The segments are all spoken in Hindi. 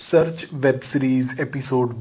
सर्च वेब सीरीज एपिसोड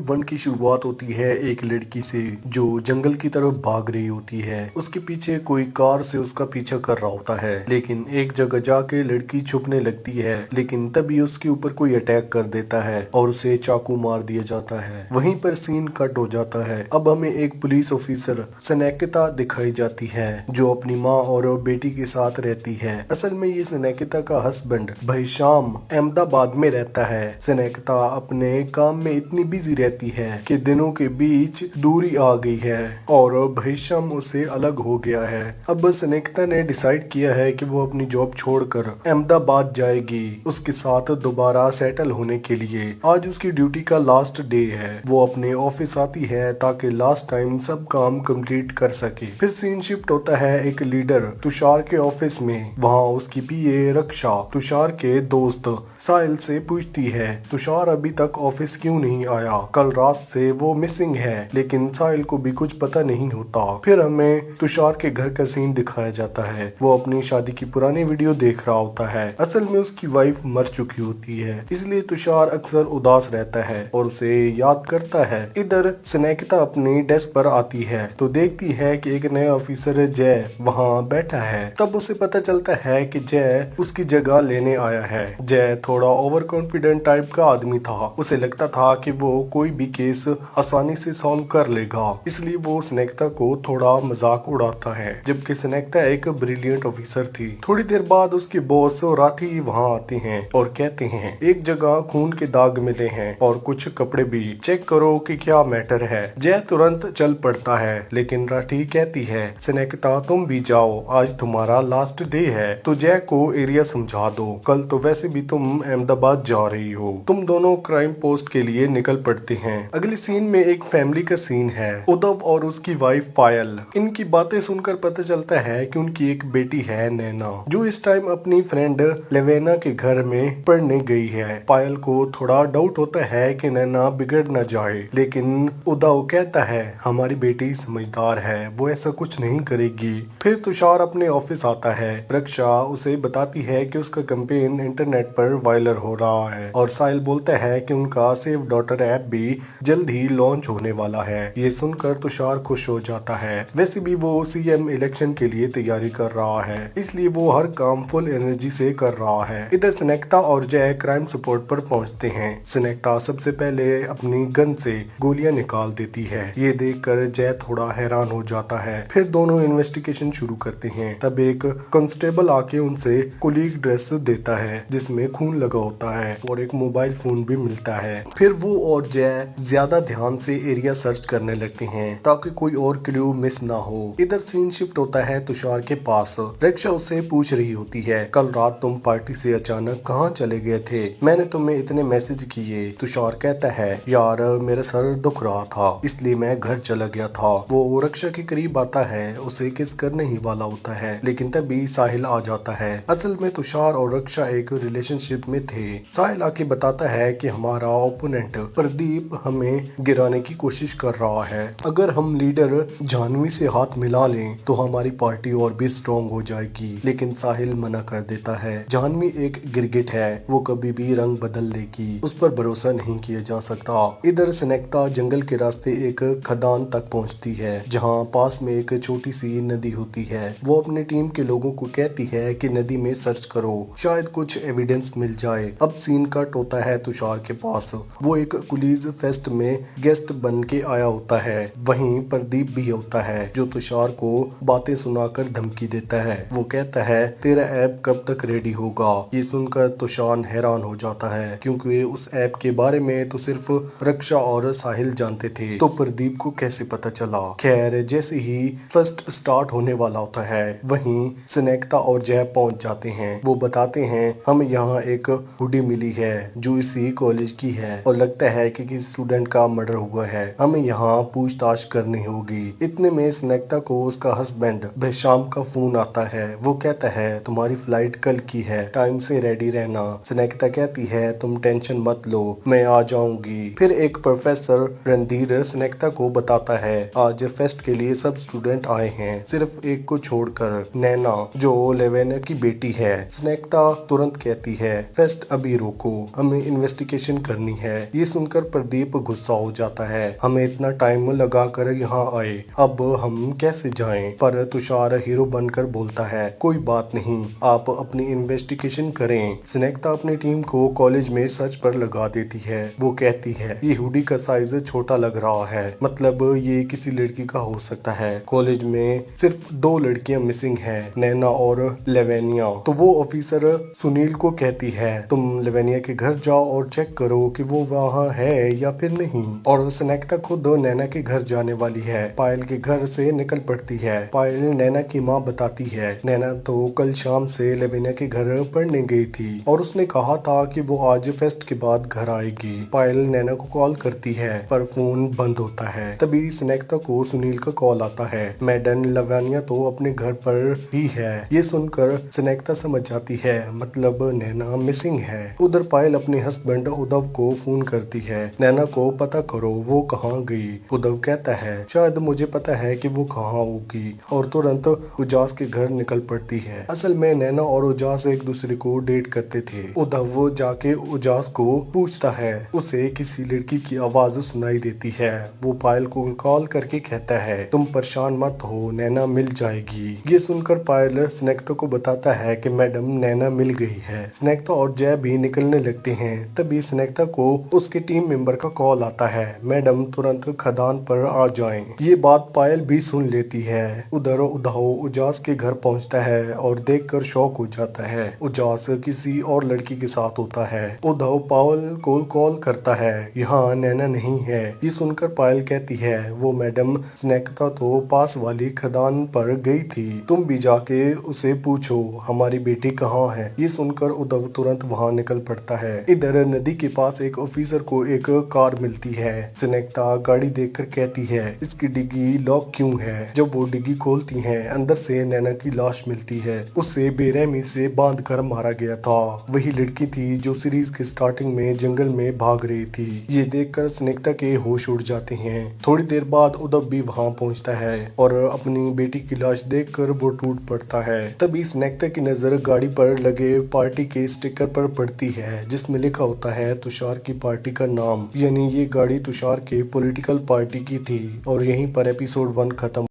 1 की शुरुआत होती है एक लड़की से जो जंगल की तरफ भाग रही होती है। उसके पीछे कोई कार से उसका पीछा कर रहा होता है, लेकिन एक जगह जाके लड़की छुपने लगती है, लेकिन तभी उसके ऊपर कोई अटैक कर देता है और उसे चाकू मार दिया जाता है। वहीं पर सीन कट हो जाता है। अब हमें एक पुलिस ऑफिसर सनेकिता दिखाई जाती है जो अपनी माँ और बेटी के साथ रहती है। असल में ये सनेकिता का हस्बैंड भाई शाम अहमदाबाद में रहता है। सनेकिता अपने काम में इतनी बिजी रहती है कि दिनों के बीच दूरी आ गई है और भैशम उसे अलग हो गया है। अब सनेकिता ने डिसाइड किया है कि वो अपनी जॉब छोड़कर अहमदाबाद जाएगी उसके साथ दोबारा सेटल होने के लिए। आज उसकी ड्यूटी का लास्ट डे है। वो अपने ऑफिस आती है ताकि लास्ट टाइम सब काम कंप्लीट कर सके। फिर सीन शिफ्ट होता है एक लीडर तुषार के ऑफिस में। वहाँ उसकी पीए रक्षा तुषार के दोस्त साहिल से पूछती है तुषार अभी तक ऑफिस क्यों नहीं आया। कल रात से वो मिसिंग है, लेकिन साहिल को भी कुछ पता नहीं होता। फिर हमें तुषार के घर का सीन दिखाया जाता है। वो अपनी शादी की पुरानी वीडियो देख रहा होता है। असल में उसकी वाइफ मर चुकी होती है, इसलिए तुषार अक्सर उदास रहता है और उसे याद करता है। इधर सनेकिता अपनी डेस्क पर आती है तो देखती है कि एक नया ऑफिसर जय वहाँ बैठा है। तब उसे पता चलता है कि जय उसकी जगह लेने आया है। जय थोड़ा ओवर कॉन्फिडेंट टाइप का आदमी था। उसे लगता था कि वो कोई भी केस आसानी से सॉल्व कर लेगा, इसलिए वो सनेकिता को थोड़ा मजाक उड़ाता है, जबकि सनेकिता एक ब्रिलियंट ऑफिसर थी। थोड़ी देर बाद उसके बॉस राठी वहाँ आते हैं और कहते हैं एक जगह खून के दाग मिले हैं और कुछ कपड़े भी, चेक करो कि क्या मैटर है। जय तुरंत चल पड़ता है, लेकिन राठी कहती है सनेकिता तुम भी जाओ, आज तुम्हारा लास्ट डे है। तो जय को एरिया समझा दो, कल तो वैसे भी तुम अहमदाबाद जा रही हो। तुम दोनों क्राइम पोस्ट के लिए निकल पड़ते हैं। अगले सीन में एक फैमिली का सीन है। उद्धव और उसकी वाइफ पायल। इनकी बातें सुनकर पता चलता है कि उनकी एक बेटी है नैना, जो इस टाइम अपनी फ्रेंड लेवेना के घर में पढ़ने गई है। पायल को थोड़ा डाउट होता है कि नैना बिगड़ न जाए, लेकिन उद्धव कहता है हमारी बेटी समझदार है, वो ऐसा कुछ नहीं करेगी। फिर तुषार अपने ऑफिस आता है। रक्षा उसे बताती है कि उसका कैंपेन इंटरनेट पर वायरल हो रहा है और साहिल बोलता है कि उनका सेव डॉटर ऐप भी जल्द ही लॉन्च होने वाला है। ये सुनकर तुषार खुश हो जाता है। वैसे भी वो सीएम इलेक्शन के लिए तैयारी कर रहा है, इसलिए वो हर काम फुल एनर्जी से कर रहा है। इधर सनेकिता और जय क्राइम स्पॉट पर पहुंचते हैं। सनेकिता सबसे पहले अपनी गन से गोलियां निकाल देती है। ये देखकर जय थोड़ा हैरान हो जाता है। फिर दोनों इन्वेस्टिगेशन शुरू करते हैं। तब एक कांस्टेबल आके उनसे कोलीग ड्रेस देता है जिसमें खून लगा होता है और एक मोबाइल फोन भी मिलता है। फिर वो और जय ज्यादा ध्यान से एरिया सर्च करने लगते हैं ताकि कोई और क्लू मिस ना हो। इधर सीन शिफ्ट होता है तुषार के पास। रक्षा उससे पूछ रही होती है कल रात तुम पार्टी से अचानक कहाँ चले गए थे, मैंने तुम्हें इतने मैसेज किए। तुषार कहता है यार मेरा सर दुख रहा था, इसलिए मैं घर चला गया था। वो रक्षा के करीब आता है, उसे किस करने ही वाला होता है, लेकिन तभी साहिल आ जाता है। असल में तुषार और रक्षा एक रिलेशनशिप में थे। साहिल आके बताता है कि हमारा ओपोनेंट प्रदीप हमें गिराने की कोशिश कर रहा है। अगर हम लीडर जानवी से हाथ मिला लें तो हमारी पार्टी और भी स्ट्रॉन्ग हो जाएगी, लेकिन साहिल मना कर देता है। जानवी एक गिरगिट है, वो कभी भी रंग बदल लेगी, उस पर भरोसा नहीं किया जा सकता। इधर सनेकिता जंगल के रास्ते एक खदान तक पहुंचती है जहां पास में एक छोटी सी नदी होती है। वो अपनी टीम के लोगों को कहती है कि नदी में सर्च करो, शायद कुछ एविडेंस मिल जाए। अब सीन कट होता है तुषार के पास। वो एक कुलीज फेस्ट में गेस्ट बन के आया होता है। वहीं प्रदीप भी होता है जो तुषार को बातें सुनाकर धमकी देता है। वो कहता है तेरा ऐप कब तक रेडी होगा। ये सुनकर तुषार हैरान हो जाता है क्योंकि उस ऐप के बारे में तो सिर्फ रक्षा और साहिल जानते थे, तो प्रदीप को कैसे पता चला। खैर जैसे ही फर्स्ट स्टार्ट होने वाला होता है वहीं सनेकिता और जय पहुंच जाते हैं। वो बताते हैं हमें यहाँ एक हुडी मिली है जो इसी कॉलेज की है और लगता है कि किसी स्टूडेंट का मर्डर हुआ है, हमें यहाँ पूछताछ करनी होगी। इतने में सनेकिता को उसका हस्बैंड शाम का फोन आता है। वो कहता है तुम्हारी फ्लाइट कल की है, टाइम से रेडी रहना। सनेकिता कहती है तुम टेंशन मत लो, मैं आ जाऊंगी। फिर एक प्रोफेसर रणधीर सनेकिता को बताता है आज फेस्ट के लिए सब स्टूडेंट आए हैं, सिर्फ एक को छोड़कर, नैना जो लेवेना की बेटी है। सनेकिता तुरंत कहती है फेस्ट अभी रोको, देखो, हमें इन्वेस्टिगेशन करनी है। ये सुनकर प्रदीप गुस्सा हो जाता है। हमें इतना टाइम लगा कर यहाँ आए, अब हम कैसे जाएं? पर तुषार हीरो बनकर बोलता है, कोई बात नहीं, आप अपनी इन्वेस्टिगेशन करें। स्नेकता अपनी टीम को कॉलेज में सर्च पर लगा देती है। वो कहती है, ये हुडी का साइज छोटा लग रहा है, मतलब ये किसी लड़की का हो सकता है। कॉलेज में सिर्फ 2 लड़कियां मिसिंग हैं, नैना और लेवेनिया। तो वो ऑफिसर सुनील को कहती है, तुम लेवेनिया के घर जाओ और चेक करो कि वो वहाँ है या फिर नहीं। और स्नेकता खुद नैना के घर जाने वाली है। पायल के घर से निकल पड़ती है। पायल नैना की माँ बताती है, नैना तो कल शाम से लेवेनिया के घर पढ़ने गई थी और उसने कहा था कि वो आज फेस्ट के बाद घर आएगी। पायल नैना को कॉल करती है पर फोन बंद होता है। तभी स्नेकता को सुनील का कॉल आता है, मैडम लेवेनिया तो अपने घर पर ही है। ये सुनकर स्नेकता समझ जाती है, मतलब नैना मिसिंग है। उधर पायल अपने हस्बैंड उद्धव को फोन करती है, नैना को पता करो वो कहाँ गई। उद्धव कहता है, शायद मुझे पता है कि वो कहाँ होगी, और तुरंत उजास के घर निकल पड़ती है। असल में नैना और उजास एक दूसरे को डेट करते थे। उद्धव जाके उजास को पूछता है, उसे किसी लड़की की आवाज सुनाई देती है। वो पायल को कॉल करके कहता है, तुम परेशान मत हो, नैना मिल जाएगी। ये सुनकर पायल स्नेकता को बताता है कि मैडम नैना मिल गई है। स्नेकता और जय भी निकलने लगते हैं। तभी स्नेकता को उसके टीम मेंबर का कॉल आता है, मैडम तुरंत खदान पर आ जाएं। ये बात पायल भी सुन लेती है। उधर उद्धव उजास के घर पहुंचता है और देखकर शॉक हो जाता है। उजास किसी और लड़की के साथ होता है। उद्धव पायल को कॉल करता है, यहाँ नैना नहीं है। ये सुनकर पायल कहती है, वो मैडम स्नेकता तो पास वाली खदान पर गई थी, तुम भी जाके उसे पूछो हमारी बेटी कहाँ है। ये सुनकर उद्धव तुरंत वहाँ निकल पड़ता है। इधर नदी के पास एक ऑफिसर को एक कार मिलती है। स्नेकता गाड़ी देखकर कहती है, इसकी डिग्गी लॉक क्यों है? जब वो डिग्गी खोलती हैं, अंदर से नैना की लाश मिलती है। उसे बेरहमी से बांध कर मारा गया था। वही लड़की थी जो सीरीज के स्टार्टिंग में जंगल में भाग रही थी। ये देखकर स्नेकता के होश उड़ जाते हैं। थोड़ी देर बाद उद्धव भी वहाँ पहुँचता है और अपनी बेटी की लाश देखकर वो टूट पड़ता है। तभी स्नेकता की नजर गाड़ी पर लगे पार्टी के स्टिकर पर पड़ती है, जिसमें लिखा होता है तुषार की पार्टी का नाम। यानी ये गाड़ी तुषार के पॉलिटिकल पार्टी की थी। और यहीं पर एपिसोड 1 खत्म।